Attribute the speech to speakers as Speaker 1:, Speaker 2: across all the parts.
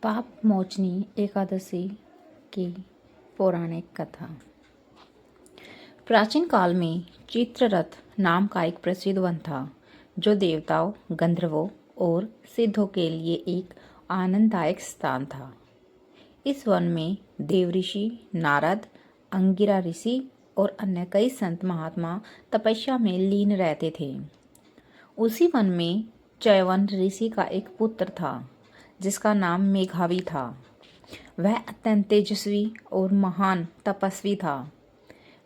Speaker 1: पाप मोचनी एकादशी की पौराणिक कथा। प्राचीन काल में चित्ररथ नाम का एक प्रसिद्ध वन था, जो देवताओं, गंधर्वों और सिद्धों के लिए एक आनंददायक स्थान था। इस वन में देव ऋषि, नारद, अंगिरा ऋषि और अन्य कई संत महात्मा तपस्या में लीन रहते थे। उसी वन में च्यवन ऋषि का एक पुत्र था, जिसका नाम मेघावी था। वह अत्यंत तेजस्वी और महान तपस्वी था।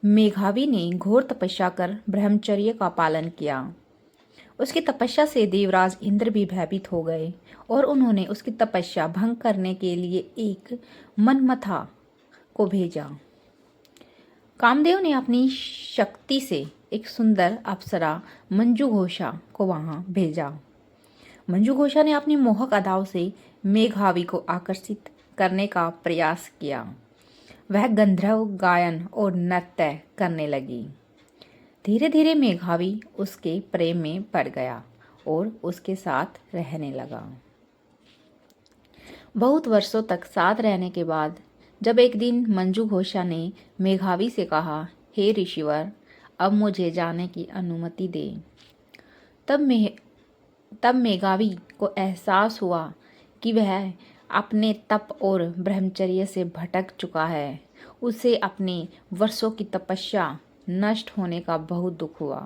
Speaker 1: मेघावी ने घोर तपस्या कर ब्रह्मचर्य का पालन किया। उसकी तपस्या से देवराज इंद्र भी भयभीत हो गए और उन्होंने उसकी तपस्या भंग करने के लिए एक मनमथा को भेजा। कामदेव ने अपनी शक्ति से एक सुंदर अप्सरा मंजुघोषा को वहां भेजा। मंजुघोषा ने अपनी मोहक अदाओं से मेघावी को आकर्षित करने का प्रयास किया। वह गंधर्व गायन और नृत्य करने लगी। धीरे धीरे मेघावी उसके प्रेम में पड़ गया और उसके साथ रहने लगा। बहुत वर्षों तक साथ रहने के बाद जब एक दिन मंजुघोषा ने मेघावी से कहा, हे ऋषिवर, अब मुझे जाने की अनुमति दे। तब मेघावी को एहसास हुआ कि वह अपने तप और ब्रह्मचर्य से भटक चुका है। उसे अपने वर्षों की तपस्या नष्ट होने का बहुत दुख हुआ।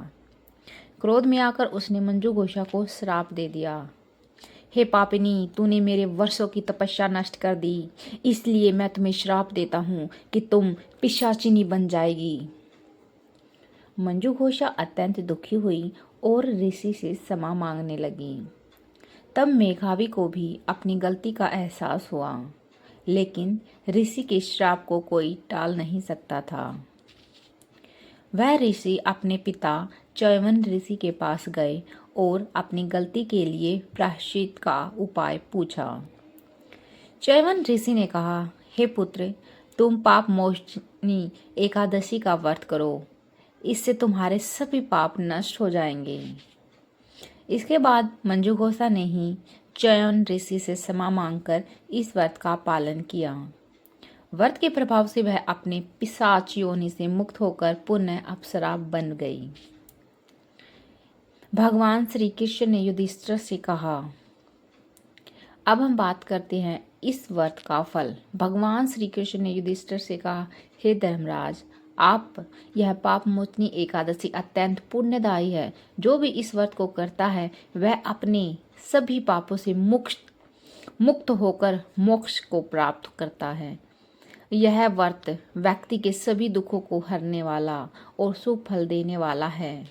Speaker 1: क्रोध में आकर उसने मंजुघोषा को श्राप दे दिया। हे पापिनी, तूने मेरे वर्षों की तपस्या नष्ट कर दी, इसलिए मैं तुम्हें श्राप देता हूँ कि तुम पिशाचिनी बन जाएगी। मंजुघोषा अत्यंत दुखी हुई और ऋषि से क्षमा मांगने लगी। तब मेघावी को भी अपनी गलती का एहसास हुआ, लेकिन ऋषि के श्राप को कोई टाल नहीं सकता था। वह ऋषि अपने पिता च्यवन ऋषि के पास गए और अपनी गलती के लिए प्रायश्चित का उपाय पूछा। च्यवन ऋषि ने कहा, हे पुत्र, तुम पाप मोचनी एकादशी का व्रत करो, इससे तुम्हारे सभी पाप नष्ट हो जाएंगे। इसके बाद मंजुघोषा ने ही च्यवन ऋषि से क्षमा मांगकर इस व्रत का पालन किया। व्रत के प्रभाव से वह अपने पिशाच योनि से मुक्त होकर पुनः अप्सरा बन गई। भगवान श्री कृष्ण ने युधिष्ठिर से कहा, अब हम बात करते हैं इस व्रत का फल। भगवान श्री कृष्ण ने युधिष्ठिर से कहा, हे धर्मराज, आप यह पाप मोचनी एकादशी अत्यंत पुण्यदायी है। जो भी इस व्रत को करता है वह अपने सभी पापों से मुक्त होकर मोक्ष को प्राप्त करता है। यह व्रत व्यक्ति के सभी दुखों को हरने वाला और शुभ फल देने वाला है।